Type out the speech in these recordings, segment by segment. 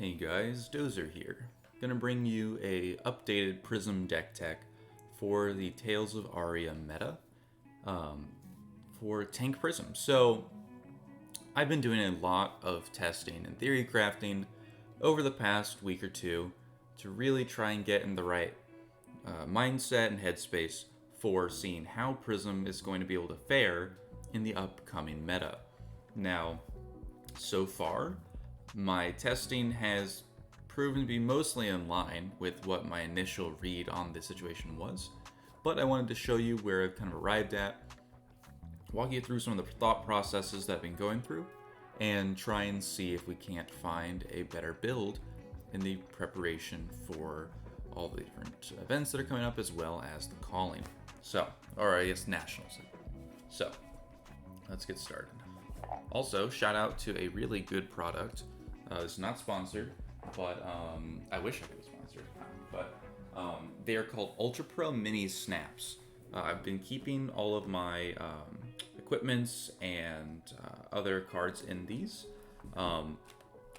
Hey guys, Dozer here. Gonna bring you a updated Prism deck tech for the Tales of Aria meta for Tank Prism. So I've been doing a lot of testing and theory crafting over the past week or two to really try and get in the right mindset and headspace for seeing how Prism is going to be able to fare in the upcoming meta. Now, so far, my testing has proven to be mostly in line with what my initial read on the situation was, but I wanted to show you where I've kind of arrived at, walk you through some of the thought processes that I've been going through, and try and see if we can't find a better build in the preparation for all the different events that are coming up, as well as the calling. So, or I guess nationals. So, let's get started. Also, shout out to a really good product. It's not sponsored, but I wish I could be sponsored. But they are called Ultra Pro Mini Snaps. I've been keeping all of my equipments and other cards in these.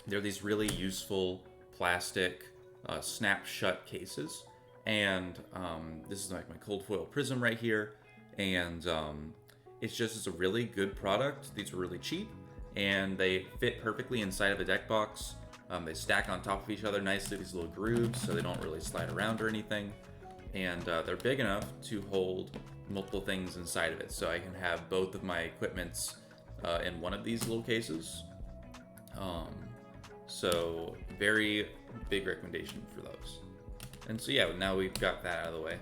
They're these really useful plastic snap shut cases, and this is like my cold foil prism right here, and it's a really good product. These are really cheap, and they fit perfectly inside of a deck box. They stack on top of each other nicely, these little grooves, so they don't really slide around or anything. And they're big enough to hold multiple things inside of it, so I can have both of my equipments in one of these little cases. So very big recommendation for those. And so yeah, now we've got that out of the way.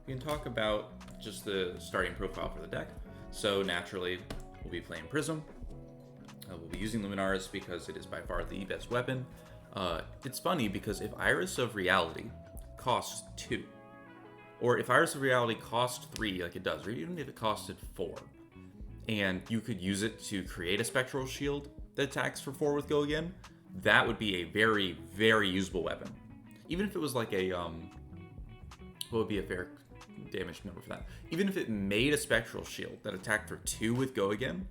We can talk about just the starting profile for the deck. So naturally, we'll be playing Prism. We'll be using Luminaris because it is by far the best weapon. It's funny because if Iris of Reality costs 2, or if Iris of Reality costs 3 like it does, or even if it costed 4, and you could use it to create a Spectral Shield that attacks for 4 with Go Again, that would be a very, very usable weapon. Even if it was like a, what would be a fair damage number for that? Even if it made a Spectral Shield that attacked for 2 with Go Again,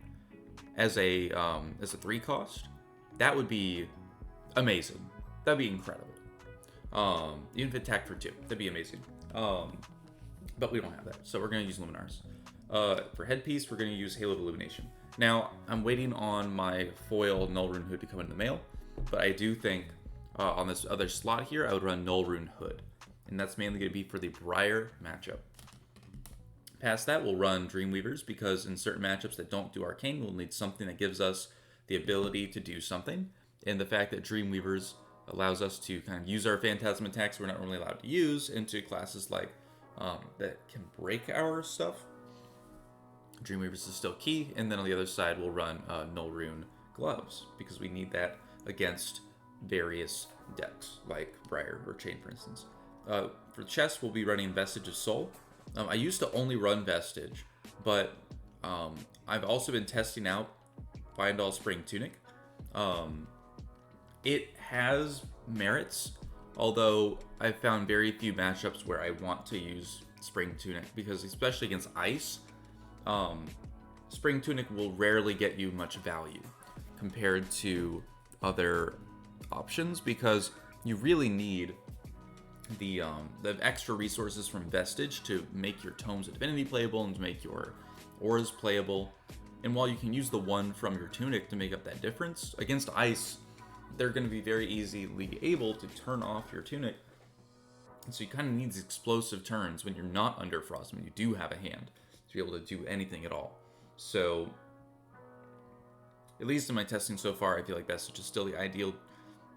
as a 3 cost, that would be amazing. That'd be incredible. Even if it attacked for 2, that'd be amazing. But we don't have that, so we're gonna use Luminaris. For headpiece, we're gonna use Halo of Illumination. Now, I'm waiting on my foil Null Rune Hood to come in the mail, but I do think on this other slot here, I would run Null Rune Hood, and that's mainly gonna be for the Briar matchup. Past that, we'll run Dreamweavers, because in certain matchups that don't do Arcane, we'll need something that gives us the ability to do something. And the fact that Dreamweavers allows us to kind of use our Phantasm attacks we're not really allowed to use into classes like that can break our stuff. Dreamweavers is still key. And then on the other side, we'll run Null Rune Gloves, because we need that against various decks, like Briar or Chain, for instance. For chess, we'll be running Vestige of Soul. I used to only run Vestige, but I've also been testing out Fyendal Spring Tunic. It has merits, although I've found very few matchups where I want to use Spring Tunic, because especially against Ice, Spring Tunic will rarely get you much value compared to other options, because you really need the extra resources from Vestige to make your Tomes of Divinity playable and to make your Auras playable. And while you can use the one from your Tunic to make up that difference, against Ice, they're going to be very easily able to turn off your Tunic. And so you kind of need these explosive turns when you're not under Frost, when you do have a hand, to be able to do anything at all. So, at least in my testing so far, I feel like Vestige is still the ideal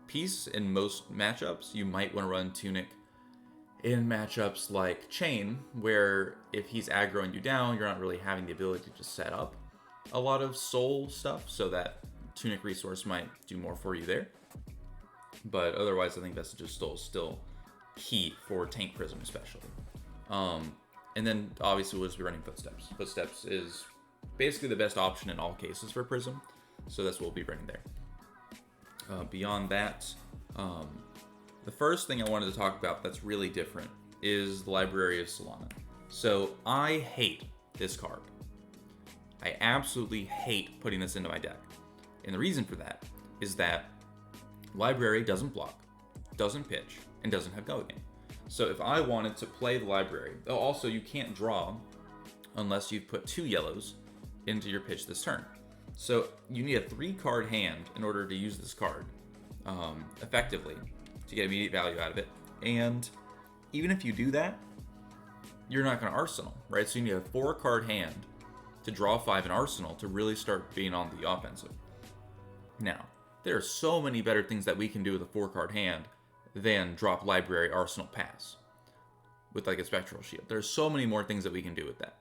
piece in most matchups. You might want to run Tunic in matchups like Chain, where if he's aggroing you down, you're not really having the ability to set up a lot of soul stuff, so that Tunic resource might do more for you there. But otherwise, I think Vestige of Soul is still key for Tank Prism especially. And then obviously we'll just be running Footsteps. Footsteps is basically the best option in all cases for Prism, so that's what we'll be running there. Beyond that, the first thing I wanted to talk about that's really different is the Library of Solana. So I hate this card. I absolutely hate putting this into my deck. And the reason for that is that Library doesn't block, doesn't pitch, and doesn't have go game. So if I wanted to play the library, also you can't draw unless you've put 2 yellows into your pitch this turn. So you need a 3-card hand in order to use this card effectively to get immediate value out of it. And even if you do that, you're not going to Arsenal, right? So you need a 4-card hand to draw 5 in Arsenal to really start being on the offensive. Now, there are so many better things that we can do with a 4-card hand than drop library, Arsenal, pass with like a Spectral Shield. There's so many more things that we can do with that.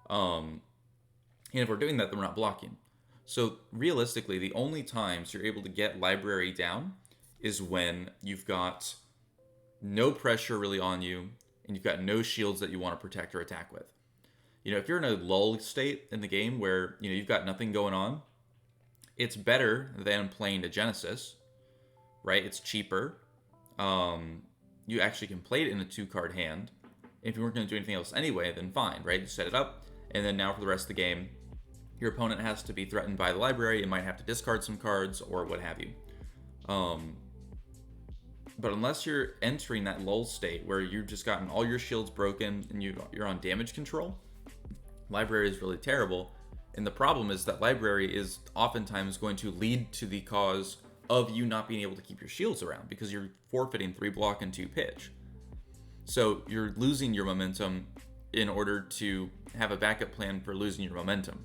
And if we're doing that, then we're not blocking. So realistically, the only times you're able to get library down is when you've got no pressure really on you and you've got no shields that you want to protect or attack with. You know, if you're in a lull state in the game where, you know, you've got nothing going on, it's better than playing to Genesis, right? It's cheaper. You actually can play it in a 2-card hand. If you weren't going to do anything else anyway, then fine, right? You set it up, and then now for the rest of the game, your opponent has to be threatened by the library. It might have to discard some cards or what have you. But unless you're entering that lull state where you've just gotten all your shields broken and you're on damage control, library is really terrible. And the problem is that library is oftentimes going to lead to the cause of you not being able to keep your shields around because you're forfeiting 3 block and 2 pitch. So you're losing your momentum in order to have a backup plan for losing your momentum.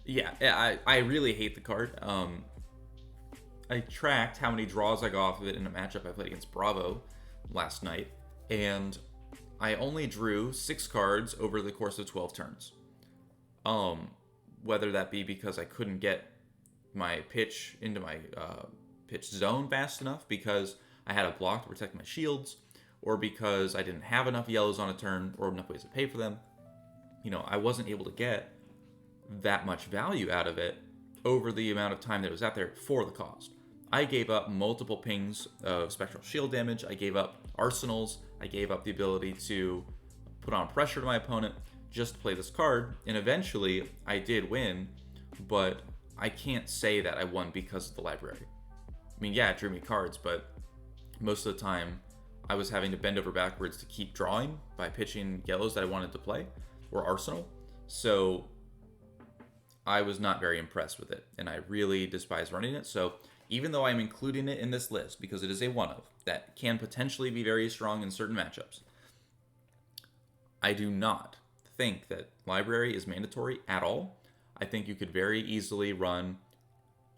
Yeah, I really hate the card. I tracked how many draws I got off of it in a matchup I played against Bravo last night, and I only drew 6 cards over the course of 12 turns. Whether that be because I couldn't get my pitch into my pitch zone fast enough because I had a block to protect my shields, or because I didn't have enough yellows on a turn or enough ways to pay for them. You know, I wasn't able to get that much value out of it over the amount of time that it was out there for the cost. I gave up multiple pings of Spectral Shield damage. I gave up arsenals. I gave up the ability to put on pressure to my opponent just to play this card. And eventually, I did win, but I can't say that I won because of the library. I mean, yeah, it drew me cards, but most of the time, I was having to bend over backwards to keep drawing by pitching yellows that I wanted to play, or arsenal. So I was not very impressed with it, and I really despise running it. So even though I'm including it in this list because it is a one-of that can potentially be very strong in certain matchups, I do not think that library is mandatory at all. I think you could very easily run,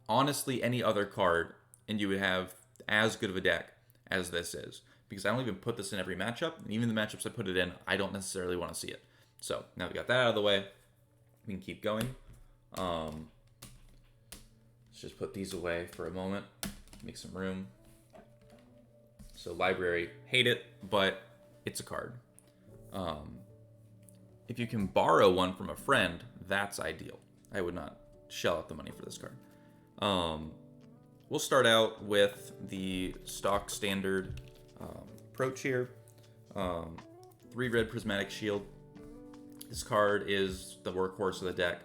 honestly, any other card, and you would have as good of a deck as this is. Because I don't even put this in every matchup, and even the matchups I put it in, I don't necessarily want to see it. So now we got that out of the way, we can keep going. Let's just put these away for a moment, make some room. So library, hate it, but it's a card. If you can borrow one from a friend, that's ideal. I would not shell out the money for this card. We'll start out with the stock standard approach here. 3 red prismatic shield. This card is the workhorse of the deck.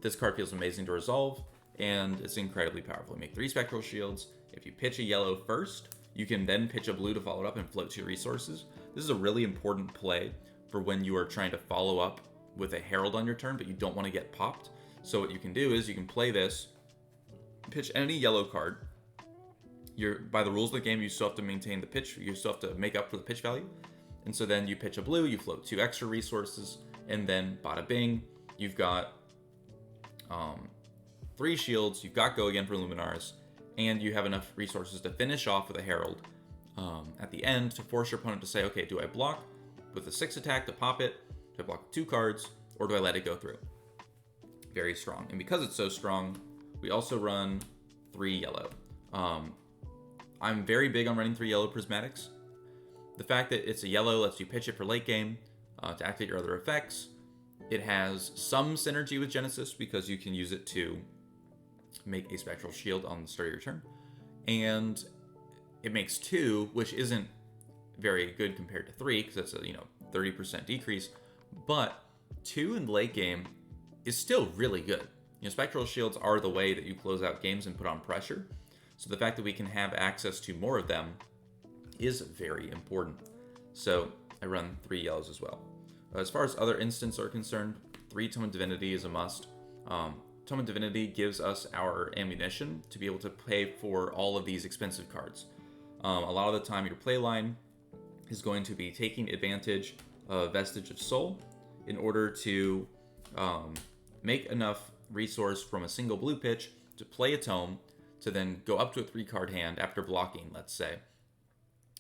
This card feels amazing to resolve, and it's incredibly powerful. You make 3 spectral shields. If you pitch a yellow first, you can then pitch a blue to follow it up and float 2 resources. This is a really important play for when you are trying to follow up with a Herald on your turn, but you don't want to get popped. So what you can do is you can play this, pitch any yellow card. By the rules of the game, you still have to maintain the pitch. You still have to make up for the pitch value. And so then you pitch a blue, you float 2 extra resources, and then bada bing, you've got 3 shields, you've got go again for Luminaris, and you have enough resources to finish off with a Herald at the end to force your opponent to say, okay, do I block with a 6 attack to pop it? Do I block with 2 cards? Or do I let it go through? Very strong. And because it's so strong, we also run 3 yellow. I'm very big on running 3 yellow prismatics. The fact that it's a yellow lets you pitch it for late game to activate your other effects. It has some synergy with Genesis because you can use it to make a spectral shield on the start of your turn. And it makes 2, which isn't very good compared to 3 because it's a 30% decrease. But 2 in late game is still really good. Spectral shields are the way that you close out games and put on pressure. So the fact that we can have access to more of them is very important. So I run 3 yellows as well. As far as other instants are concerned, 3 Tome of Divinity is a must. Tome of Divinity gives us our ammunition to be able to pay for all of these expensive cards. A lot of the time your play line is going to be taking advantage of Vestige of Soul in order to make enough resource from a single blue pitch to play a tome, to then go up to a 3-card hand after blocking, let's say.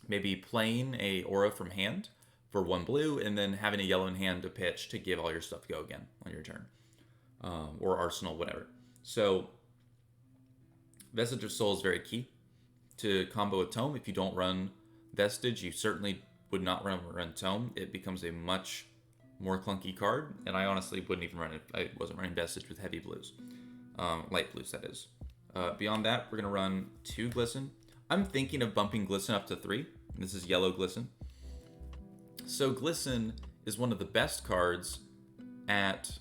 Maybe playing a aura from hand for 1 blue, and then having a yellow in hand to pitch to give all your stuff go again on your turn. Or arsenal, whatever. So Vestige of Soul is very key to combo a tome. If you don't run Vestige, you certainly would not run tome. It becomes a much more clunky card, and I honestly wouldn't even run it. I wasn't running Vestige with heavy blues. Light blues, that is. Beyond that, we're going to run 2 Glisten. I'm thinking of bumping Glisten up to 3. This is yellow Glisten. So Glisten is one of the best cards at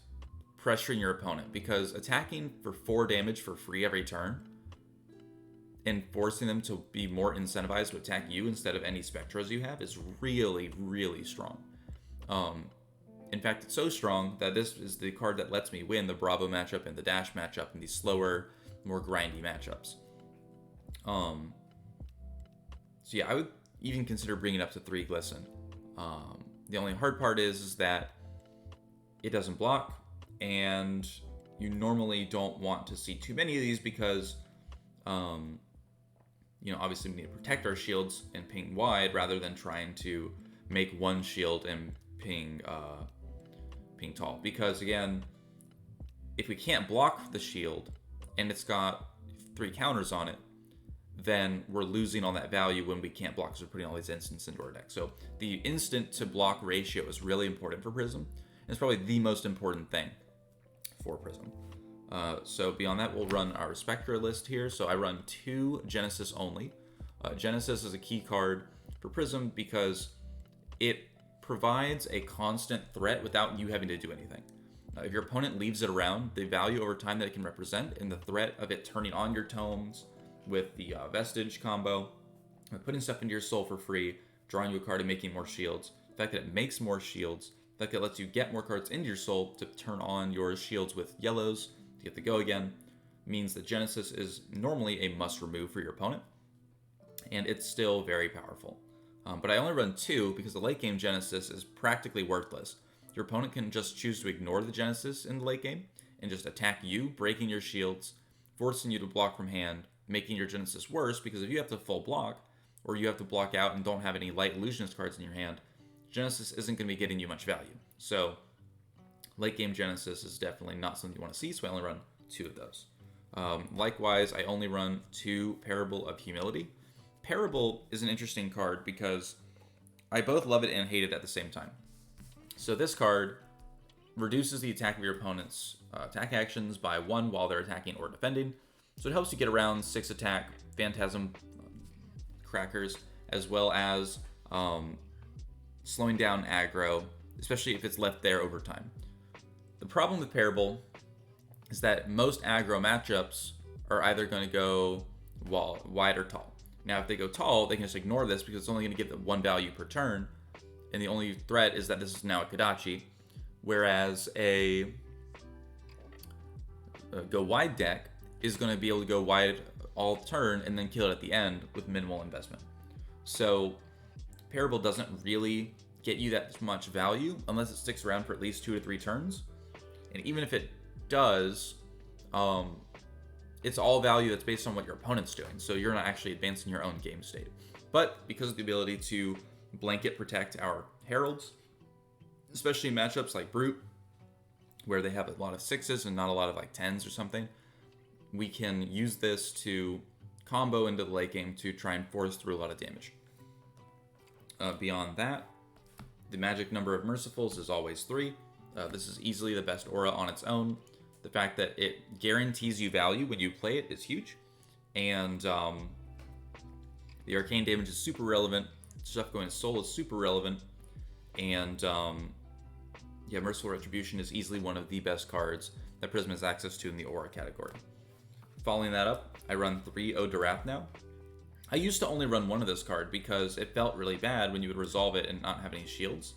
pressuring your opponent, because attacking for 4 damage for free every turn and forcing them to be more incentivized to attack you instead of any Spectros you have is really, really strong. In fact, it's so strong that this is the card that lets me win the Bravo matchup and the Dash matchup and these slower, more grindy matchups. So yeah, I would even consider bringing it up to 3 Glisten. The only hard part is that it doesn't block, and you normally don't want to see too many of these because, obviously we need to protect our shields and ping wide rather than trying to make 1 shield and ping tall. Because again, if we can't block the shield and it's got 3 counters on it, then we're losing on that value when we can't block because we're putting all these instants into our deck. So the instant to block ratio is really important for Prism. And it's probably the most important thing for Prism. So beyond that, we'll run our Spectra list here. So I run 2 Genesis only. Genesis is a key card for Prism because it provides a constant threat without you having to do anything. If your opponent leaves it around, the value over time that it can represent and the threat of it turning on your tomes with the Vestige combo, putting stuff into your soul for free, drawing you a card and making more shields, the fact that it makes more shields, the fact that it lets you get more cards into your soul to turn on your shields with yellows to get the go again, means that Genesis is normally a must remove for your opponent, and it's still very powerful. But I only run 2 because the late game Genesis is practically worthless. Your opponent can just choose to ignore the Genesis in the late game and just attack you, breaking your shields, forcing you to block from hand, making your Genesis worse, because if you have to full block, or you have to block out and don't have any light illusionist cards in your hand, Genesis isn't going to be getting you much value. So late game Genesis is definitely not something you want to see, so I only run 2 of those. Likewise, I only run 2 Parable of Humility. Parable is an interesting card because I both love it and hate it at the same time. So this card reduces the attack of your opponent's attack actions by 1 while they're attacking or defending. So it helps you get around 6 attack Phantasm crackers, as well as slowing down aggro, especially if it's left there over time. The problem with Parable is that most aggro matchups are either going to go wide or tall. Now, if they go tall, they can just ignore this because it's only going to get the 1 value per turn, and the only threat is that this is now a Kodachi, whereas a go wide deck is going to be able to go wide all turn and then kill it at the end with minimal investment. So Parable doesn't really get you that much value unless it sticks around for at least 2 to 3 turns. And even if it does, it's all value that's based on what your opponent's doing. So you're not actually advancing your own game state. But because of the ability to blanket protect our Heralds, especially in matchups like Brute, where they have a lot of 6s and not a lot of like 10s or something, we can use this to combo into the late game to try and force through a lot of damage. Beyond that, the magic number of Mercifuls is always 3. This is easily the best aura on its own. The fact that it guarantees you value when you play it is huge. And the arcane damage is super relevant. Stuff going to soul is super relevant. And yeah, Merciful Retribution is easily one of the best cards that Prism has access to in the Aura category. Following that up, I run 3 Ode to Wrath now. I used to only run one of this card because it felt really bad when you would resolve it and not have any shields.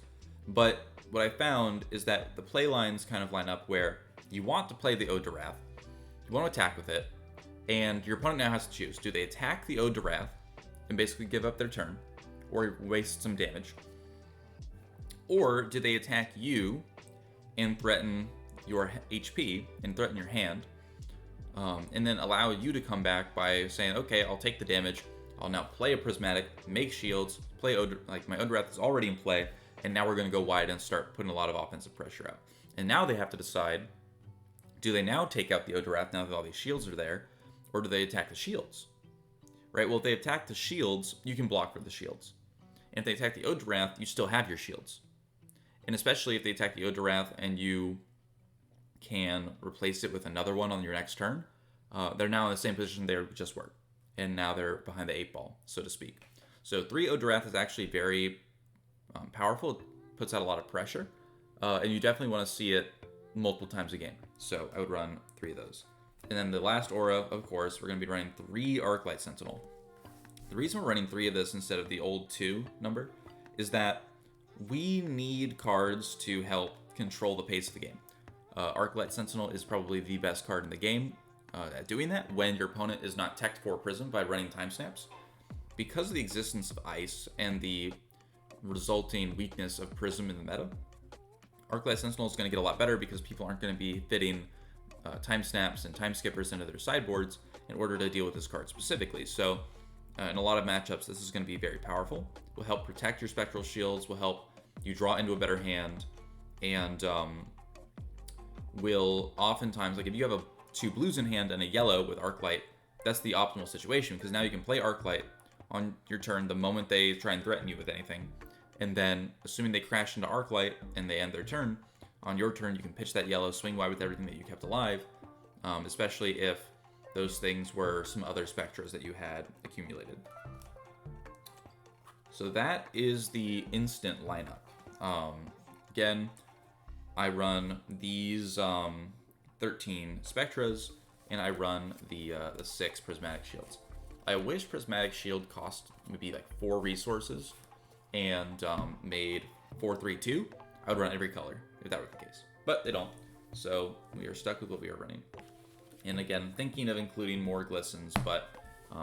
But what I found is that the play lines kind of line up where you want to play the Ode to Wrath, you want to attack with it, and your opponent now has to choose. Do they attack the Ode to Wrath and basically give up their turn, or waste some damage? Or do they attack you and threaten your HP and threaten your hand, and then allow you to come back by saying, okay, I'll take the damage, I'll now play a Prismatic, make shields, play Ode, like my Ode to Wrath is already in play, and now we're going to go wide and start putting a lot of offensive pressure out. And now they have to decide, do they now take out the Ode to Wrath now that all these shields are there, or do they attack the shields? Right, well, if they attack the shields, you can block for the shields. And if they attack the Ode to Wrath, you still have your shields. And especially if they attack the Ode to Wrath and you can replace it with another one on your next turn, they're now in the same position they just were. And now they're behind the 8-ball, so to speak. So 3 Ode to Wrath is actually very powerful. It puts out a lot of pressure. And you definitely want to see it multiple times a game. So I would run 3 of those. And then the last aura, of course, we're going to be running 3 Arclight Sentinel. The reason we're running 3 of this instead of the old 2 number is that we need cards to help control the pace of the game. Arclight Sentinel is probably the best card in the game at doing that when your opponent is not teched for Prism by running time snaps. Because of the existence of Ice and the resulting weakness of Prism in the meta, Arclight Sentinel is going to get a lot better because people aren't going to be fitting time snaps and time skippers into their sideboards in order to deal with this card specifically. So in a lot of matchups, this is going to be very powerful. Will help protect your Spectral Shields, will help you draw into a better hand, and will oftentimes, like if you have 2 blues in hand and a yellow with Arclight, that's the optimal situation because now you can play Arclight on your turn the moment they try and threaten you with anything. And then, assuming they crash into Arclight and they end their turn, on your turn you can pitch that yellow, swing wide with everything that you kept alive, especially if those things were some other Spectras that you had accumulated. So that is the instant lineup. Again, I run these 13 Spectras, and I run the 6 Prismatic Shields. I wish Prismatic Shield cost maybe like 4 resources and made 4-3-2. I would run every color if that were the case, but they don't. So we are stuck with what we are running. And again, thinking of including more glistens, but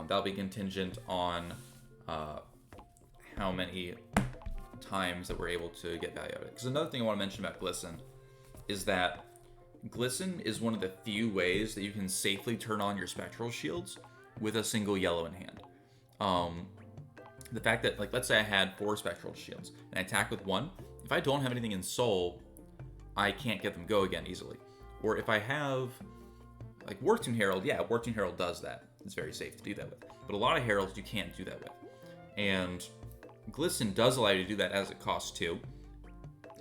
that'll be contingent on how many times that we're able to get value out of it. Because another thing I want to mention about glisten is that glisten is one of the few ways that you can safely turn on your Spectral Shields with a single yellow in hand. The fact that, like, let's say I had 4 Spectral Shields and I attack with 1, if I don't have anything in Soul, I can't get them go again easily. Or if I have, like, Wartune Herald, yeah, Wartune Herald does that. It's very safe to do that with. But a lot of Heralds you can't do that with. And Glisten does allow you to do that as it costs 2.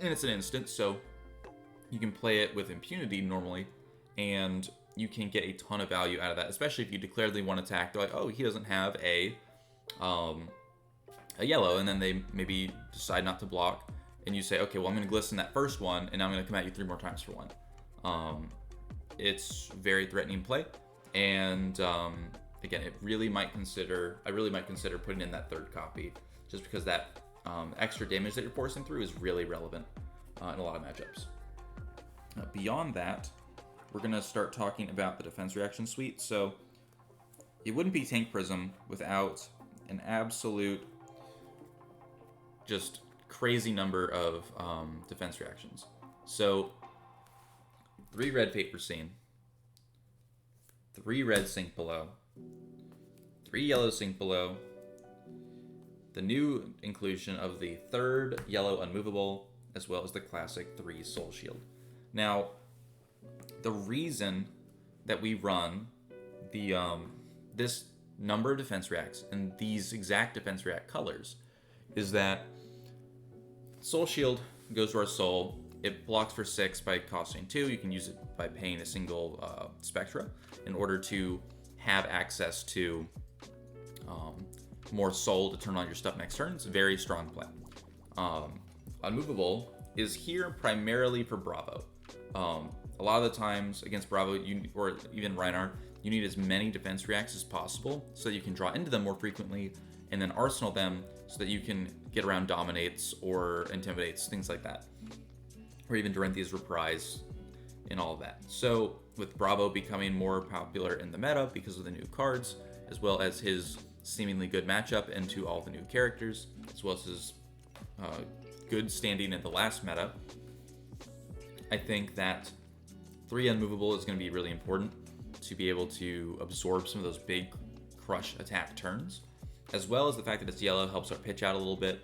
And it's an instant, so you can play it with impunity normally, and you can get a ton of value out of that, especially if you declare the one attack. They're like, oh, he doesn't have a yellow, and then they maybe decide not to block, and you say, okay, well, I'm going to glisten that first one, and I'm going to come at you 3 more times for 1. It's very threatening play, and again, I really might consider putting in that 3rd copy, just because that extra damage that you're forcing through is really relevant in a lot of matchups. Beyond that, we're going to start talking about the defense reaction suite. So it wouldn't be Tank Prism without an absolute just crazy number of defense reactions. So 3 red Paper Scene, 3 red Sink Below, 3 yellow Sink Below, the new inclusion of the 3rd yellow Unmovable, as well as the classic 3 Soul Shield. Now, the reason that we run the this number of defense reacts and these exact defense react colors is that Soul Shield goes to our Soul. It blocks for 6 by costing 2. You can use it by paying a single Spectra in order to have access to more Soul to turn on your stuff next turn. It's a very strong play. Unmovable is here primarily for Bravo. A lot of the times against Bravo, or even Reinhardt, you need as many defense reacts as possible so that you can draw into them more frequently and then arsenal them so that you can get around dominates or intimidates, things like that. Or even Dorinthia's reprise and all of that. So with Bravo becoming more popular in the meta because of the new cards, as well as his seemingly good matchup into all the new characters, as well as his good standing in the last meta, I think that 3 unmovable is going to be really important to be able to absorb some of those big crush attack turns, as well as the fact that it's yellow helps our pitch out a little bit.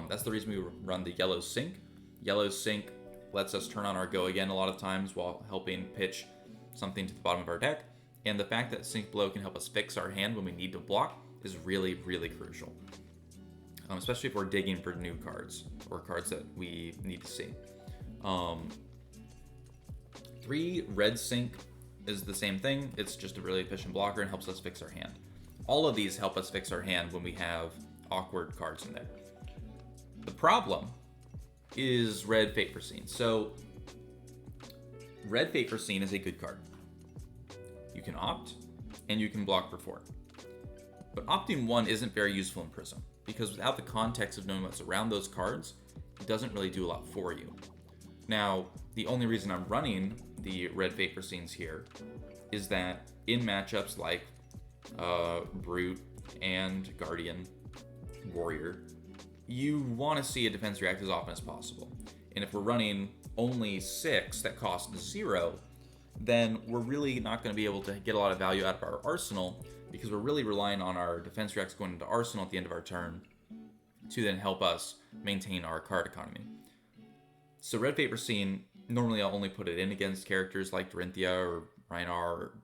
That's the reason we run the yellow sync. Yellow sync lets us turn on our go again a lot of times while helping pitch something to the bottom of our deck. And the fact that sync blow can help us fix our hand when we need to block is really, really crucial. Especially if we're digging for new cards or cards that we need to see. 3 red sync is the same thing. It's just a really efficient blocker and helps us fix our hand. All of these help us fix our hand when we have awkward cards in there. The problem is red Fate Foreseen. So red Fate Foreseen is a good card. You can opt and you can block for 4. But opting 1 isn't very useful in Prism because without the context of knowing what's around those cards, it doesn't really do a lot for you. Now, the only reason I'm running the red Fate Foreseens here is that in matchups like Brute and Guardian, Warrior, you want to see a defense react as often as possible. And if we're running only 6 that cost 0, then we're really not going to be able to get a lot of value out of our arsenal because we're really relying on our defense reacts going into arsenal at the end of our turn to then help us maintain our card economy. So red Fate Foreseen, normally I'll only put it in against characters like Dorinthia or Reinhardt or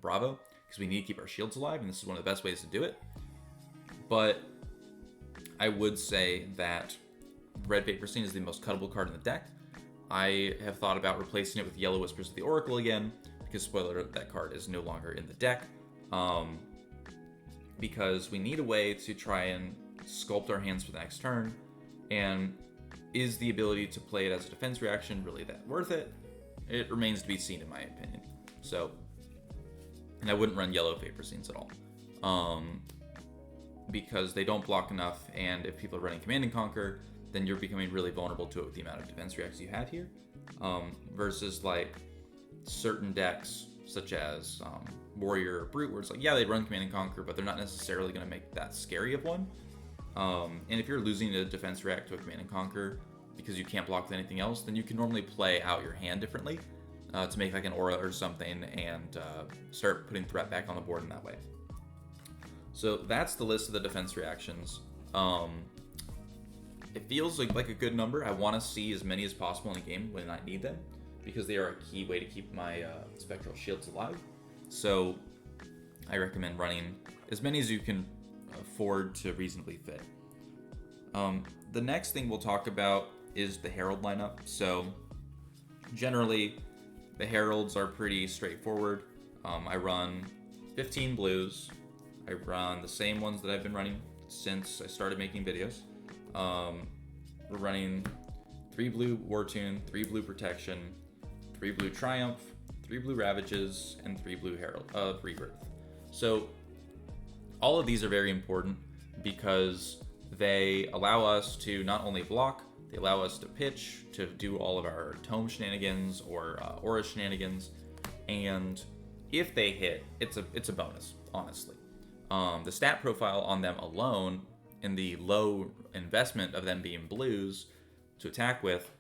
Bravo, because we need to keep our shields alive, and this is one of the best ways to do it. But I would say that red Fate Foreseen is the most cuttable card in the deck. I have thought about replacing it with Yellow Whispers of the Oracle again, because spoiler alert, that card is no longer in the deck. Because we need a way to try and sculpt our hands for the next turn, and is the ability to play it as a defense reaction really that worth it? It remains to be seen in my opinion. So, and I wouldn't run yellow Fate Foreseens at all. Because they don't block enough, and if people are running Command and Conquer, then you're becoming really vulnerable to it with the amount of defense reacts you have here. Versus like certain decks, such as Warrior or Brute, where it's like, yeah, they run Command and Conquer, but they're not necessarily going to make that scary of one. And if you're losing a defense react to a Command and Conquer because you can't block with anything else, then you can normally play out your hand differently to make like an aura or something and start putting threat back on the board in that way. So that's the list of the defense reactions. It feels like a good number. I want to see as many as possible in a game when I need them, because they are a key way to keep my spectral shields alive. So I recommend running as many as you can afford to reasonably fit. The next thing we'll talk about is the Herald lineup. So generally, the Heralds are pretty straightforward. I run 15 blues. I run the same ones that I've been running since I started making videos. We're running 3 blue Wartune, 3 blue Protection, 3 blue Triumph, 3 blue Ravages, and 3 blue Herald Rebirth. So all of these are very important because they allow us to not only block, they allow us to pitch, to do all of our tome shenanigans or aura shenanigans, and if they hit, it's a bonus, honestly. The stat profile on them alone, and the low investment of them being blues to attack with,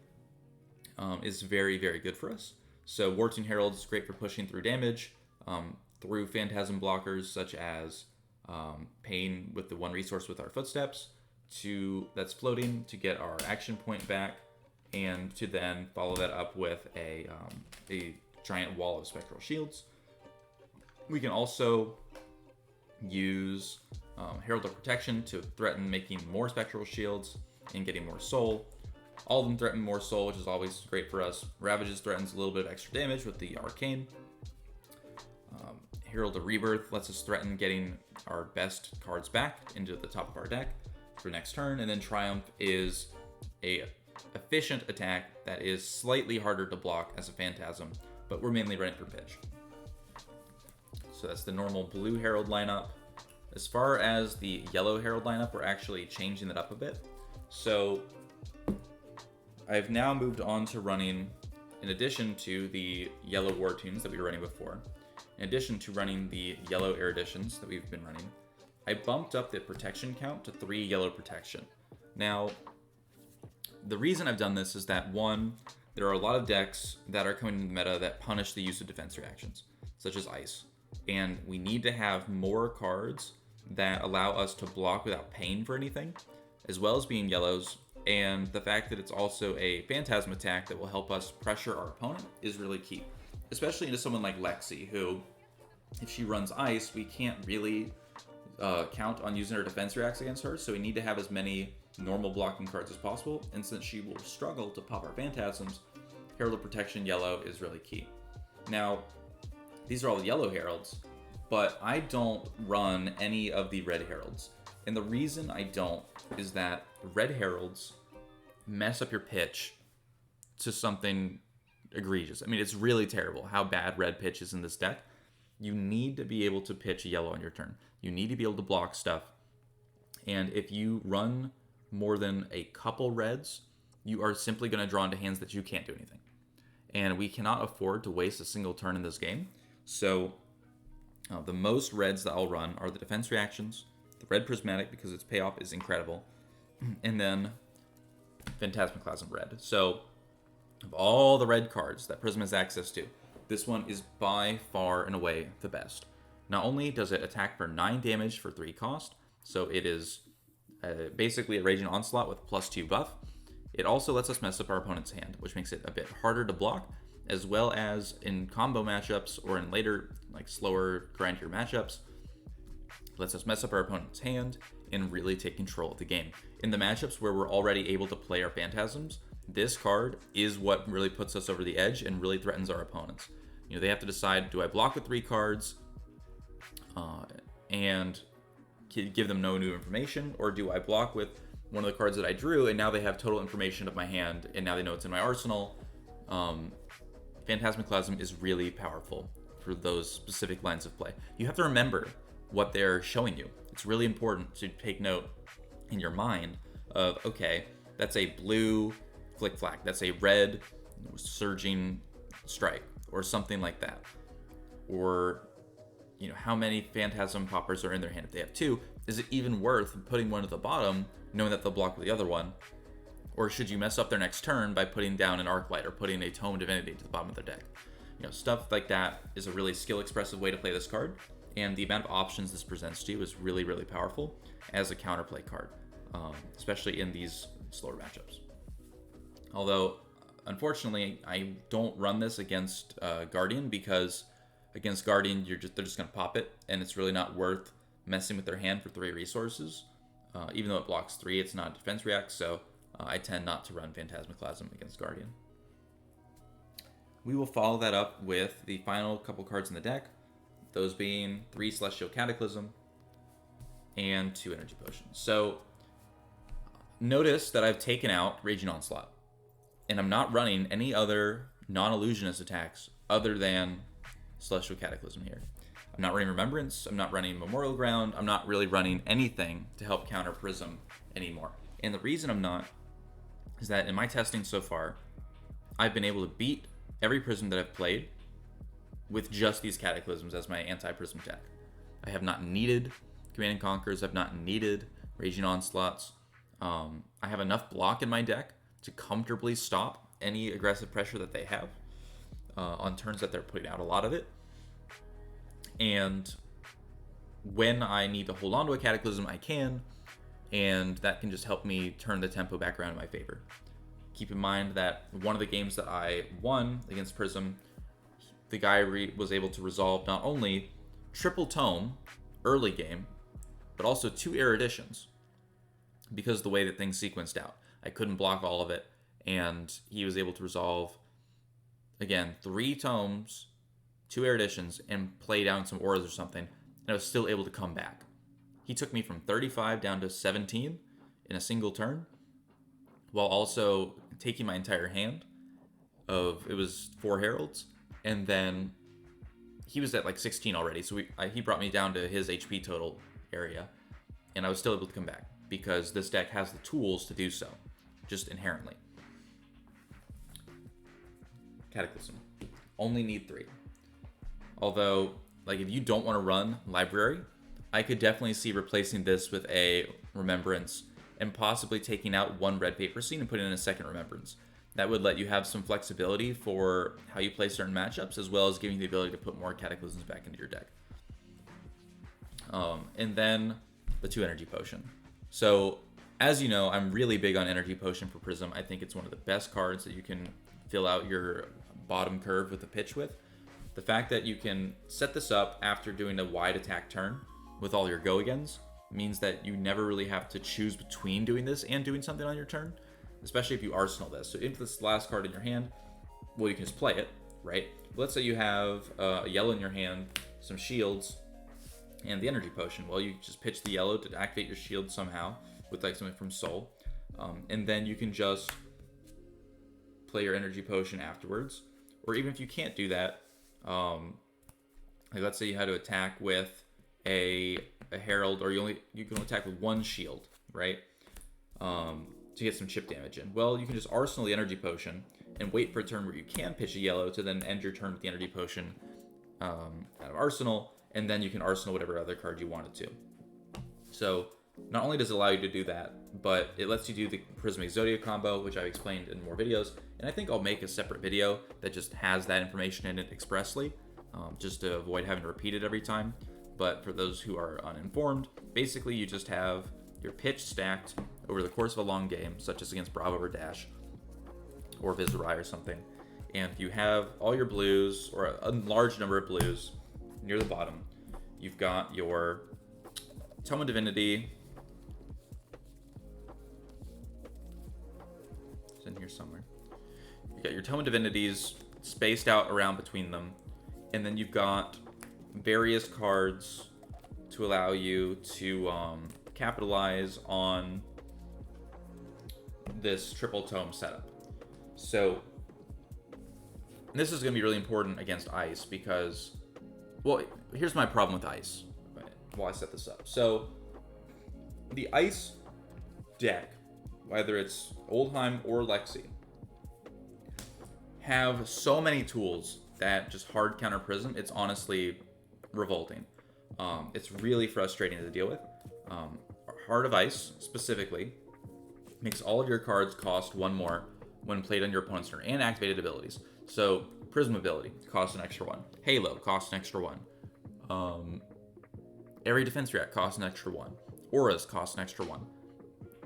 is very, very good for us. So Wartune Herald is great for pushing through damage, through Phantasm blockers such as Pain with the 1 resource with our footsteps, that's floating to get our action point back, and to then follow that up with a giant wall of spectral shields. We can also use Herald of Protection to threaten making more spectral shields and getting more soul. All of them threaten more soul, which is always great for us. Ravages threatens a little bit of extra damage with the Arcane. Herald of Rebirth lets us threaten getting our best cards back into the top of our deck for next turn. And then Triumph is a efficient attack that is slightly harder to block as a Phantasm, but we're mainly running for pitch. So that's the normal blue Herald lineup. As far as the yellow Herald lineup, we're actually changing it up a bit. So I've now moved on to running, in addition to the yellow War Tunes that we were running before, in addition to running the yellow Eruditions that we've been running, I bumped up the protection count to 3 yellow protection. Now, the reason I've done this is that, one, there are a lot of decks that are coming into the meta that punish the use of defense reactions, such as Ice. And we need to have more cards that allow us to block without paying for anything, as well as being yellows. And the fact that it's also a Phantasm attack that will help us pressure our opponent is really key. Especially into someone like Lexi, who, if she runs Ice, we can't really count on using her defense reacts against her, so we need to have as many normal blocking cards as possible. And since she will struggle to pop our Phantasms, Herald of Protection yellow is really key. Now, these are all the yellow Heralds, but I don't run any of the red Heralds. And the reason I don't is that red Heralds mess up your pitch to something egregious. I mean, it's really terrible how bad red pitch is in this deck. You need to be able to pitch yellow on your turn. You need to be able to block stuff. And if you run more than a couple reds, you are simply going to draw into hands that you can't do anything. And we cannot afford to waste a single turn in this game. So the most reds that I'll run are the defense reactions, the red prismatic because its payoff is incredible, and then Phantasmaclasm red. So of all the red cards that Prism has access to, this one is by far and away the best. Not only does it attack for 9 damage for 3 cost, so it is basically a Raging Onslaught with +2 buff, it also lets us mess up our opponent's hand, which makes it a bit harder to block, as well as in combo matchups or in later, like slower, grindier matchups, lets us mess up our opponent's hand and really take control of the game. In the matchups where we're already able to play our Phantasms, this card is what really puts us over the edge and really threatens our opponents. You know, they have to decide, do I block with 3 cards and give them no new information, or do I block with one of the cards that I drew and now they have total information of my hand and now they know it's in my arsenal? Phantasmaclasm is really powerful for those specific lines of play. You have to remember what they're showing you. It's really important to take note in your mind of, okay, that's a blue Flick Flack, that's a red Surging Strike, or something like that. Or, you know, how many Phantasm Poppers are in their hand? If they have 2, is it even worth putting one at the bottom, knowing that they'll block with the other one? Or should you mess up their next turn by putting down an Arclight or putting a Tome Divinity to the bottom of their deck? You know, stuff like that is a really skill-expressive way to play this card, and the amount of options this presents to you is really, really powerful as a counterplay card, especially in these slower matchups. Although, unfortunately, I don't run this against Guardian, because against Guardian, they're just going to pop it, and it's really not worth messing with their hand for 3 resources. Even though it blocks 3, it's not a defense react, so I tend not to run Phantasmaclasm against Guardian. We will follow that up with the final couple cards in the deck, those being 3 Celestial Cataclysm and 2 Energy Potions. So notice that I've taken out Raging Onslaught, and I'm not running any other non-illusionist attacks other than Celestial Cataclysm here. I'm not running Remembrance, I'm not running Memorial Ground, I'm not really running anything to help counter Prism anymore. And the reason I'm not is that in my testing so far, I've been able to beat every Prism that I've played with just these Cataclysms as my anti-Prism deck. I have not needed Command and Conquers, I've not needed Raging Onslaughts. I have enough block in my deck to comfortably stop any aggressive pressure that they have on turns that they're putting out a lot of it. And when I need to hold on to a Cataclysm, I can, and that can just help me turn the tempo back around in my favor. Keep in mind that one of the games that I won against Prism, the guy was able to resolve not only triple Tome early game, but also 2 Eruditions, because of the way that things sequenced out. I couldn't block all of it, and he was able to resolve, again, 3 Tomes, 2 Eruditions, and play down some auras or something, and I was still able to come back. He took me from 35 down to 17 in a single turn, while also taking my entire hand of, it was 4 Heralds, and then he was at like 16 already, so he brought me down to his HP total area, and I was still able to come back because this deck has the tools to do so, just inherently. Cataclysm. Only need 3. Although, like, if you don't want to run Library, I could definitely see replacing this with a Remembrance and possibly taking out 1 red paper scene and putting in a second Remembrance. That would let you have some flexibility for how you play certain matchups, as well as giving you the ability to put more Cataclysms back into your deck. And then the 2 Energy Potion. So, as you know, I'm really big on Energy Potion for Prism. I think it's one of the best cards that you can fill out your bottom curve with a pitch with. The fact that you can set this up after doing a wide attack turn with all your go-agains means that you never really have to choose between doing this and doing something on your turn, especially if you arsenal this. So if this last card in your hand, well, you can just play it, right? Let's say you have a yellow in your hand, some shields, and the Energy Potion. Well, you just pitch the yellow to activate your shield somehow with like something from Soul, and then you can just play your Energy Potion afterwards. Or even if you can't do that, like let's say you had to attack with a Herald, or you can attack with 1 shield, right? To get some chip damage in. Well, you can just arsenal the Energy Potion and wait for a turn where you can pitch a yellow to then end your turn with the Energy Potion out of Arsenal, and then you can arsenal whatever other card you wanted to. So not only does it allow you to do that, but it lets you do the Prism Exodia combo, which I've explained in more videos, and I think I'll make a separate video that just has that information in it expressly, just to avoid having to repeat it every time. But for those who are uninformed, basically you just have your pitch stacked over the course of a long game, such as against Bravo or Dash or Viserai or something, and you have all your blues, or a large number of blues, near the bottom. You've got your Tome of Divinity. It's in here somewhere. You got your Tome of Divinities spaced out around between them, and then you've got various cards to allow you to capitalize on this triple tome setup. So this is going to be really important against ice because, well, here's my problem with ice while I set this up. So the ice deck, whether it's Oldheim or Lexi, have so many tools that just hard counter Prism. It's honestly revolting. It's really frustrating to deal with. Heart of Ice, specifically, makes all of your cards cost 1 more when played on your opponent's turn, and activated abilities. So, Prism ability costs an extra 1. Halo costs an extra 1. Area Defense React costs an extra 1. Auras cost an extra 1.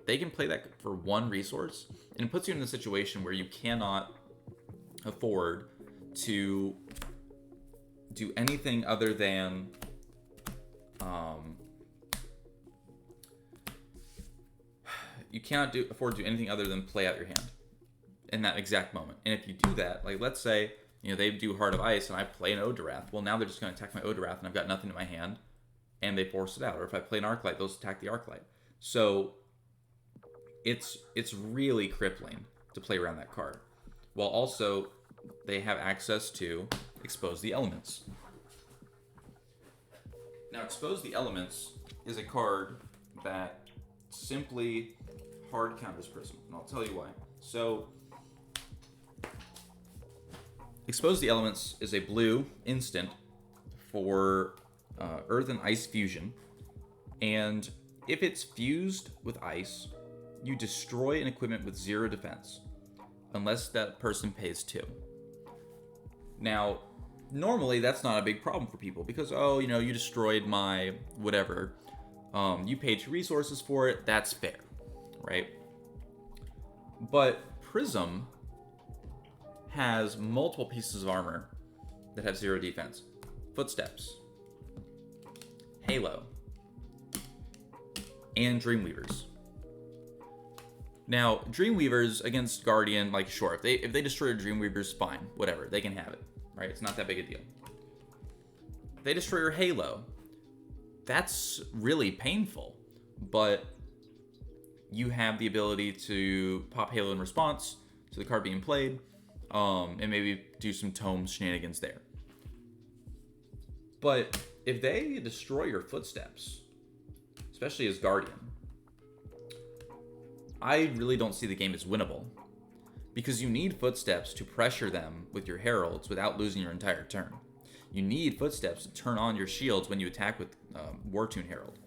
They can play that for 1 resource, and it puts you in a situation where you cannot afford to do anything other than you cannot afford to do anything other than play out your hand in that exact moment. And if you do that, like let's say, you know, they do Heart of Ice and I play an Odorath, well, now they're just going to attack my Odorath and I've got nothing in my hand, and they force it out. Or if I play an Arclight, they'll attack the Arclight. So it's really crippling to play around that card. While also they have access to Expose the Elements. Now, Expose the Elements is a card that simply hard counters Prism, and I'll tell you why. So, Expose the Elements is a blue instant for Earth and Ice fusion, and if it's fused with Ice, you destroy an equipment with 0 defense, unless that person pays 2. Now, normally that's not a big problem for people because, oh, you know, you destroyed my whatever. You paid 2 resources for it. That's fair, right? But Prism has multiple pieces of armor that have 0 defense. Footsteps, Halo, and Dreamweavers. Now, Dreamweavers against Guardian, like, sure, if they destroy your Dreamweavers, fine, whatever, they can have it, right? It's not that big a deal. If they destroy your Halo, that's really painful, but you have the ability to pop Halo in response, to the card being played, and maybe do some tome shenanigans there. But if they destroy your footsteps, especially as Guardian, I really don't see the game as winnable, because you need footsteps to pressure them with your heralds without losing your entire turn. You need footsteps to turn on your shields when you attack with Wartune Herald.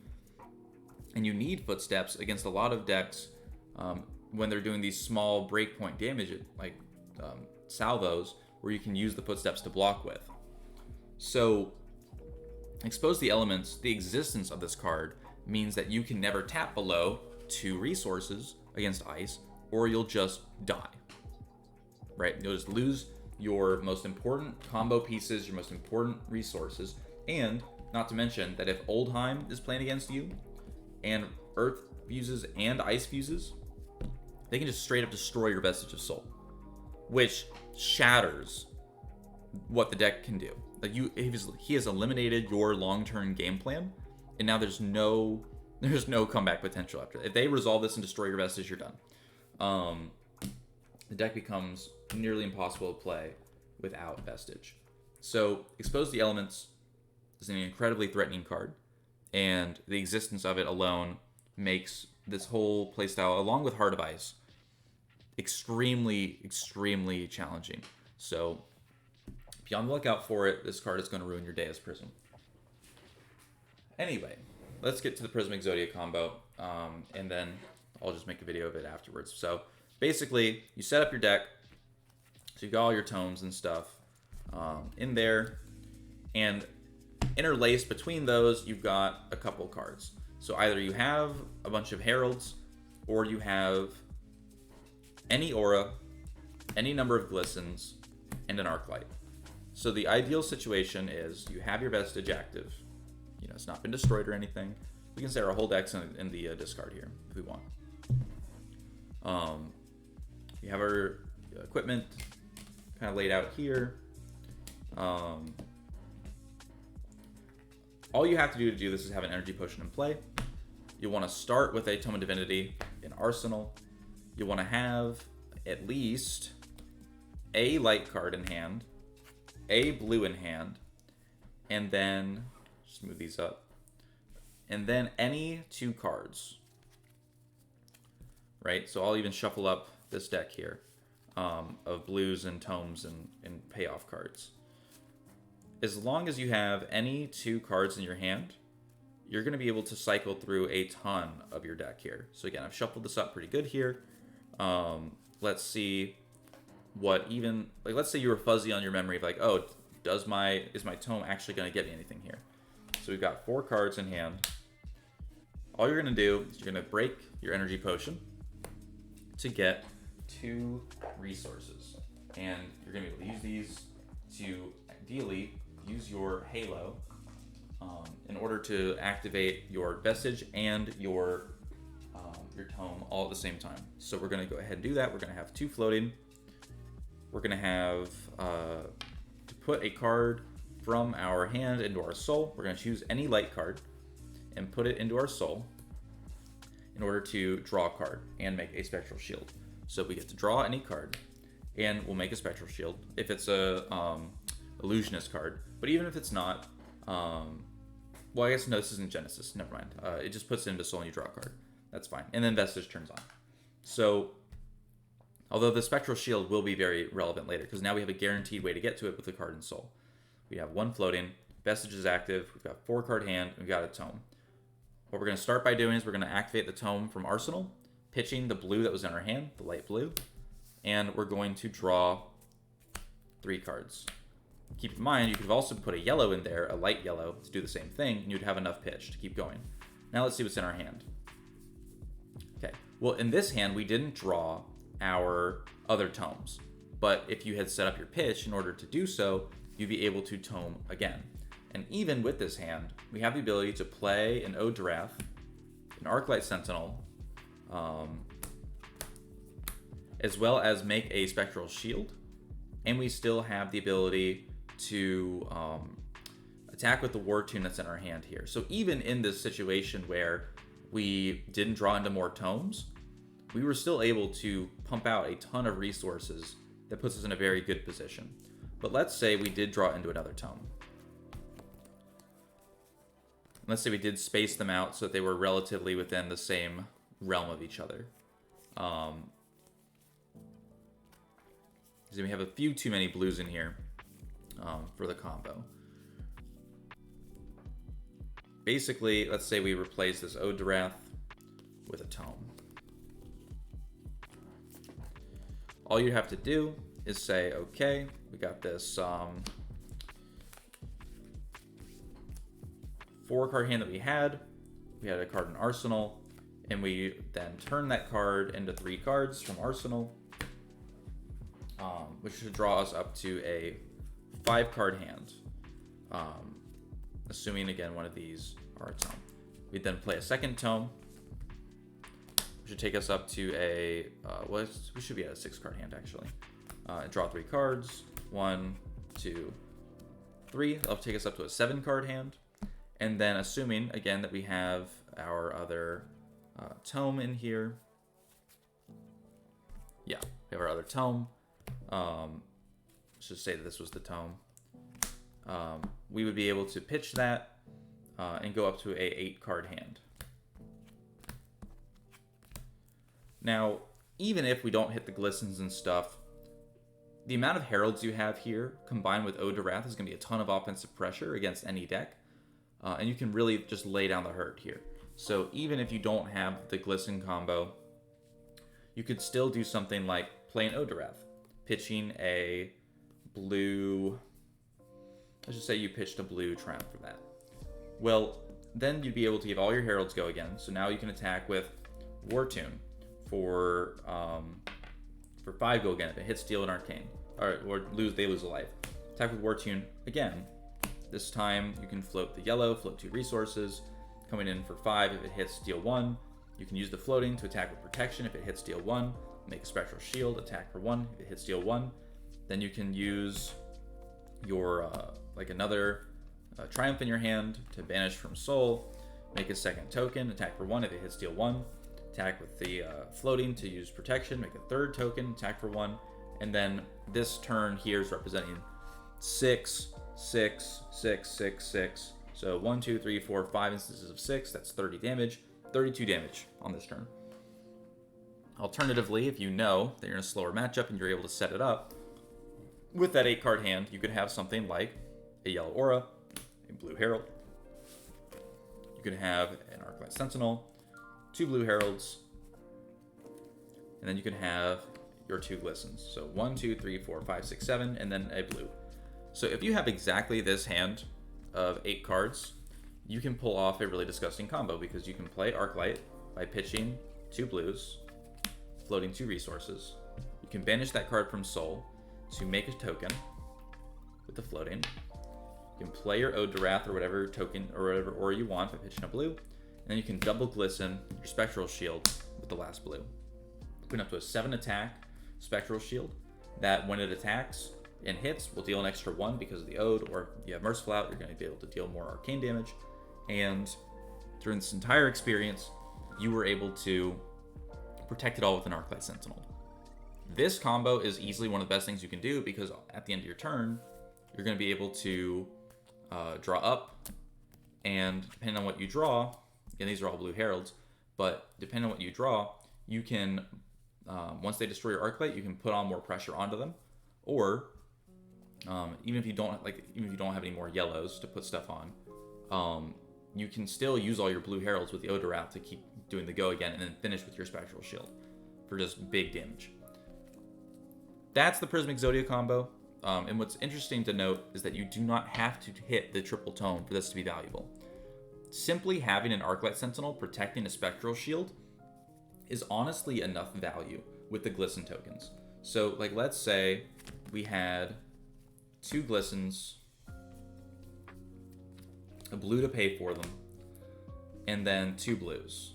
And you need footsteps against a lot of decks when they're doing these small breakpoint damage, like salvos, where you can use the footsteps to block with. So, expose the elements. The existence of this card means that you can never tap below 2 resources against ice, or you'll just die. Right? You'll just lose your most important combo pieces, your most important resources, and not to mention that if Oldheim is playing against you, and Earth fuses and Ice fuses, they can just straight up destroy your Vestige of Soul, which shatters what the deck can do. Like he has eliminated your long-term game plan, and now there's no comeback potential after that. If they resolve this and destroy your Vestige, you're done. The deck becomes nearly impossible to play without Vestige. So Expose the Elements is an incredibly threatening card, and the existence of it alone makes this whole playstyle, along with Heart of Ice, extremely, extremely challenging. So be on the lookout for it. This card is going to ruin your day as Prism. Anyway, let's get to the Prism Exodia combo, and then I'll just make a video of it afterwards. So basically, you set up your deck, so you've got all your tomes and stuff in there, and interlaced between those, you've got a couple cards. So either you have a bunch of Heralds, or you have any Aura, any number of Glistens, and an Arclight. So the ideal situation is you have your Vestige active. You know, it's not been destroyed or anything. We can say our whole deck's in the discard here if we want. We have our equipment kind of laid out here. All you have to do this is have an energy potion in play. You want to start with a Tome of Divinity in Arsenal. You want to have at least a light card in hand, a blue in hand, and then just move these up, and then any 2 cards. Right? So I'll even shuffle up this deck here of blues and tomes and payoff cards. As long as you have any 2 cards in your hand, you're going to be able to cycle through a ton of your deck here. So again, I've shuffled this up pretty good here. Let's see what even, like, let's say you were fuzzy on your memory of like, oh, is my tome actually going to get me anything here? So we've got 4 cards in hand. All you're going to do is you're going to break your energy potion to get 2 resources, and you're going to be able to use these to ideally use your Halo in order to activate your Vestige and your tome all at the same time. So we're going to go ahead and do that. We're going to have 2 floating. We're going to have to put a card from our hand into our soul. We're going to choose any light card and put it into our soul in order to draw a card and make a Spectral Shield. So we get to draw any card, and we'll make a Spectral Shield if it's a illusionist card. But even if it's not, well, I guess no, this isn't Genesis. Never mind. It just puts it into soul and you draw a card. That's fine. And then Vestige turns on. So, although the Spectral Shield will be very relevant later, because now we have a guaranteed way to get to it with the card in soul. We have 1 floating, Vestige is active, we've got 4 card hand, and we've got a tome. What we're going to start by doing is we're going to activate the tome from Arsenal, pitching the blue that was in our hand, the light blue, and we're going to draw 3 cards. Keep in mind, you could have also put a yellow in there, a light yellow, to do the same thing, and you'd have enough pitch to keep going. Now let's see what's in our hand. Okay, well, in this hand, we didn't draw our other tomes, but if you had set up your pitch in order to do so, you'd be able to tome again. And even with this hand, we have the ability to play an Ode to Wrath, an Arclight Sentinel, as well as make a Spectral Shield, and we still have the ability to attack with the War Tune that's in our hand here. So even in this situation where we didn't draw into more tomes, we were still able to pump out a ton of resources that puts us in a very good position. But let's say we did draw into another tome. Let's say we did space them out so that they were relatively within the same realm of each other. So we have a few too many blues in here for the combo. Basically, let's say we replace this Ode to Wrath with a tome. All you have to do is say, okay, we got this 4-card hand that we had a card in Arsenal, and we then turn that card into 3 cards from Arsenal, which should draw us up to a 5-card hand, assuming again one of these are a tome. We then play a second tome, which should take us up to a we should be at a 6-card hand actually. Draw 3 cards, 1, 2, 3. That'll take us up to a 7-card hand. And then assuming, again, that we have our other tome in here. Yeah, we have our other tome. Let's just say that this was the tome. We would be able to pitch that and go up to a 8-card hand. Now, even if we don't hit the glistens and stuff, the amount of heralds you have here combined with Ode to Wrath is going to be a ton of offensive pressure against any deck. And you can really just lay down the hurt here. So even if you don't have the glisten combo, you could still do something like play an Ode to Wrath, pitching a blue. Let's just say you pitched a blue Triumph for that. Well, then you'd be able to have all your heralds go again. So now you can attack with War Tune for 5 go again if it hits Steal an Arcane, or they lose a life. Attack with War Tune again. This time you can float the yellow, float 2 resources, coming in for 5 if it hits deal 1. You can use the floating to attack with protection if it hits deal 1. Make a Spectral Shield, attack for 1 if it hits deal 1. Then you can use your another Triumph in your hand to banish from Soul. Make a second token, attack for 1 if it hits deal 1. Attack with the floating to use protection. Make a third token, attack for 1. And then this turn here is representing 6, 6, 6, 6, 6. So 1, 2, 3, 4, 5 instances of 6. That's 30 damage. 32 damage on this turn. Alternatively, if you know that you're in a slower matchup and you're able to set it up, with that 8-card hand, you could have something like a yellow Aura, a blue Herald. You could have an Arclight Sentinel, 2 blue Heralds, and then you can have your 2 glistens. So 1, 2, 3, 4, 5, 6, 7, and then a blue. So if you have exactly this hand of 8 cards, you can pull off a really disgusting combo because you can play Arclight by pitching 2 blues, floating 2 resources. You can banish that card from Soul to make a token with the floating. You can play your Ode to Wrath or whatever token or whatever aura you want by pitching a blue. And then you can double glisten your Spectral Shield with the last blue. Putting up to a 7 attack Spectral Shield that when it attacks and hits will deal an extra 1 because of the Ode, or if you have Merciful out, you're going to be able to deal more arcane damage. And during this entire experience, you were able to protect it all with an Arclight Sentinel. This combo is easily one of the best things you can do because at the end of your turn, you're going to be able to draw up, and depending on what you draw, and these are all blue heralds, but depending on what you draw, you can, once they destroy your Arclight, you can put on more pressure onto them, or even if you don't have any more yellows to put stuff on, you can still use all your blue heralds with the Ode to Wrath to keep doing the go again, and then finish with your Spectral Shield for just big damage. That's the Prismic Zodia combo. And what's interesting to note is that you do not have to hit the triple tome for this to be valuable. Simply having an Arclight Sentinel protecting a Spectral Shield is honestly enough value with the glisten tokens. So, like, let's say we had 2 glistens, a blue to pay for them, and then 2 blues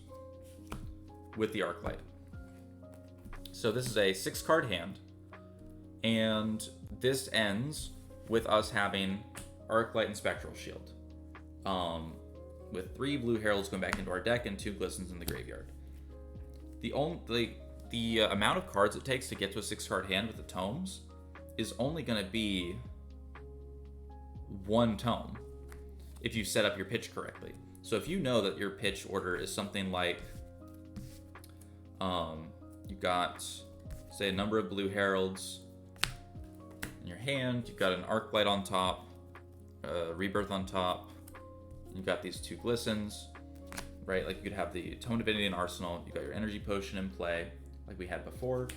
with the Arclight. So this is a 6-card hand, and this ends with us having Arclight and Spectral Shield, with 3 blue heralds going back into our deck and 2 glistens in the graveyard. the amount of cards it takes to get to a 6-card hand with the tomes is only going to be 1 tome if you set up your pitch correctly. So if you know that your pitch order is something like, you've got, say, a number of blue heralds in your hand, you've got an Arclight on top, Rebirth on top, you've got these 2 glistens, right? Like you could have the Tome Divinity and Arsenal, you've got your Energy Potion in play, like we had before.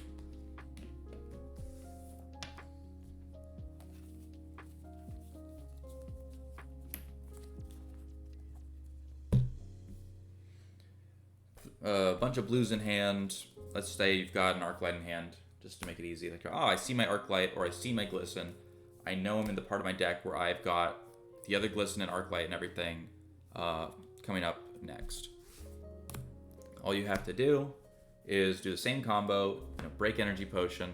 A bunch of blues in hand. Let's say you've got an Arclight in hand, just to make it easy. Like, oh, I see my Arclight or I see my Glisten. I know I'm in the part of my deck where I've got the other Glisten and Arclight and everything coming up next. All you have to do is do the same combo, break Energy Potion,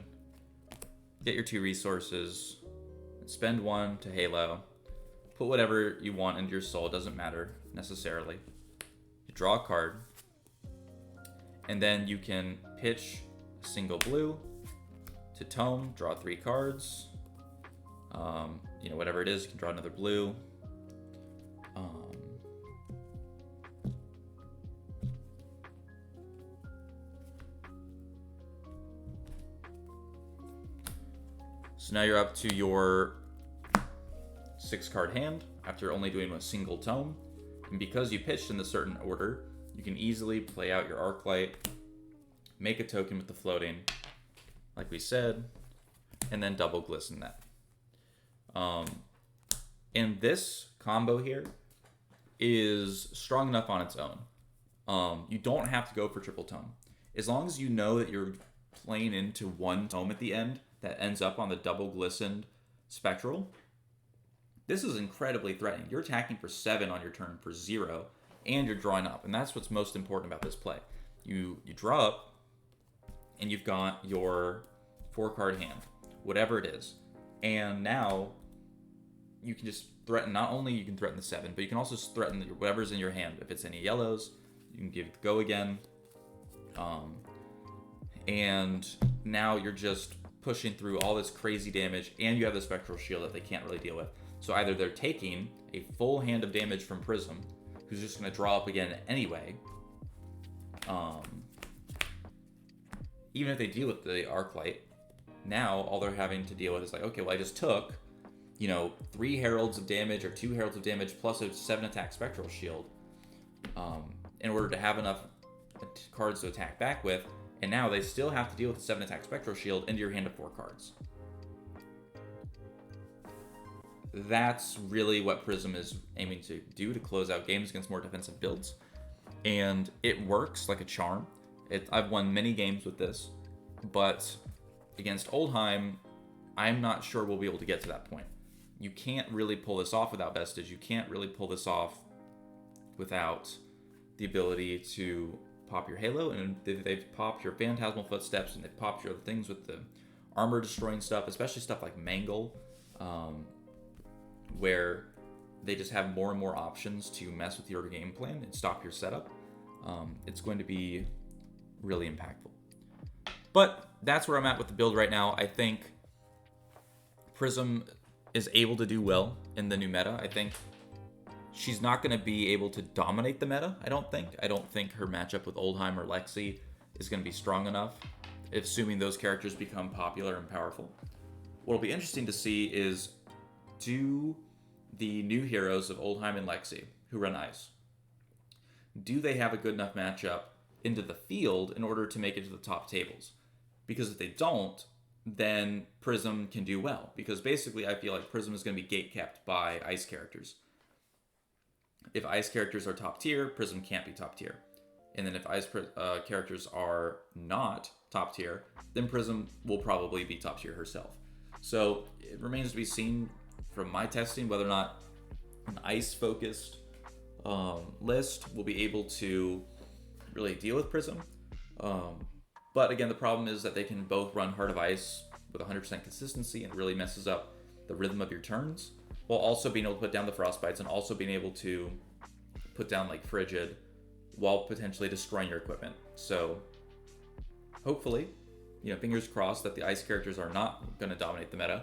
get your 2 resources, spend 1 to Halo, put whatever you want into your soul, it doesn't matter necessarily. You draw a card, and then you can pitch a single blue to tome, draw 3 cards. Whatever it is, you can draw another blue. So now you're up to your 6-card hand after only doing a single tome. And because you pitched in a certain order, you can easily play out your Arclight, make a token with the floating, like we said, and then double glisten that. And this combo here is strong enough on its own. You don't have to go for triple tome. As long as you know that you're playing into 1 tome at the end that ends up on the double glistened spectral, this is incredibly threatening. You're attacking for 7 on your turn for 0, and you're drawing up. And that's what's most important about this play. You draw up, and you've got your 4-card hand, whatever it is. And now you can just threaten, not only you can threaten the 7, but you can also threaten whatever's in your hand. If it's any yellows, you can give it go again. And now you're just pushing through all this crazy damage, and you have the Spectral Shield that they can't really deal with. So either they're taking a full hand of damage from Prism, who's just going to draw up again anyway. Even if they deal with the Arclight, now all they're having to deal with is like, okay, well, I just took, 3 Heralds of damage or 2 Heralds of damage plus a 7-attack Spectral Shield in order to have enough cards to attack back with, and now they still have to deal with the 7-attack Spectral Shield into your hand of 4 cards. That's really what Prism is aiming to do to close out games against more defensive builds. And it works like a charm. I've won many games with this, but against Oldheim, I'm not sure we'll be able to get to that point. You can't really pull this off without Vestige. You can't really pull this off without the ability to pop your Halo, and they've popped your Phantasmal Footsteps, and they've popped your other things with the armor destroying stuff, especially stuff like Mangle, where they just have more and more options to mess with your game plan and stop your setup. It's going to be really impactful. But that's where I'm at with the build right now. I think Prism is able to do well in the new meta. I think she's not going to be able to dominate the meta, I don't think her matchup with Oldheim or Lexi is going to be strong enough, assuming those characters become popular and powerful. What'll be interesting to see is, do the new heroes of Oldheim and Lexi, who run Ice, do they have a good enough matchup into the field in order to make it to the top tables? Because if they don't, then Prism can do well. Because basically, I feel like Prism is going to be gatekept by Ice characters. If Ice characters are top tier, Prism can't be top tier. And then if Ice characters are not top tier, then Prism will probably be top tier herself. So it remains to be seen from my testing whether or not an Ice-focused list will be able to really deal with Prism. But again, the problem is that they can both run Heart of Ice with 100% consistency, and it really messes up the rhythm of your turns, while also being able to put down the Frostbites and also being able to put down like Frigid while potentially destroying your equipment. So hopefully, fingers crossed that the ice characters are not going to dominate the meta.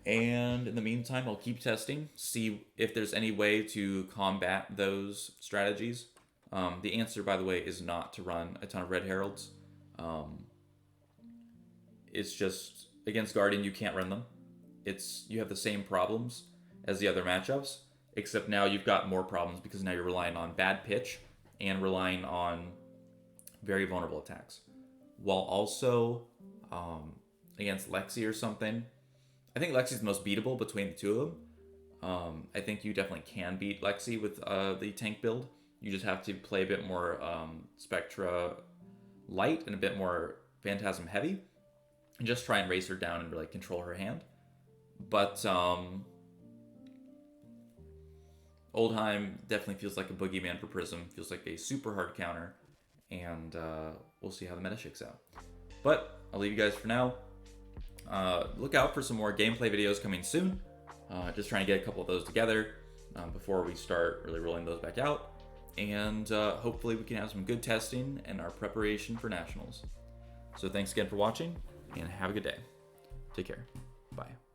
And in the meantime, I'll keep testing, see if there's any way to combat those strategies. The answer, by the way, is not to run a ton of red heralds. It's just, against Guardian, you can't run them. You have the same problems as the other matchups, except now you've got more problems because now you're relying on bad pitch and relying on very vulnerable attacks. While also, against Lexi or something, I think Lexi's the most beatable between the two of them. I think you definitely can beat Lexi with the tank build. You just have to play a bit more Spectra light and a bit more Phantasm heavy, and just try and race her down and really control her hand. But Oldheim definitely feels like a boogeyman for Prism. Feels like a super hard counter, and we'll see how the meta shakes out. But I'll leave you guys for now. Look out for some more gameplay videos coming soon. Just trying to get a couple of those together before we start really rolling those back out. And hopefully we can have some good testing in our preparation for Nationals. So thanks again for watching, and have a good day. Take care. Bye.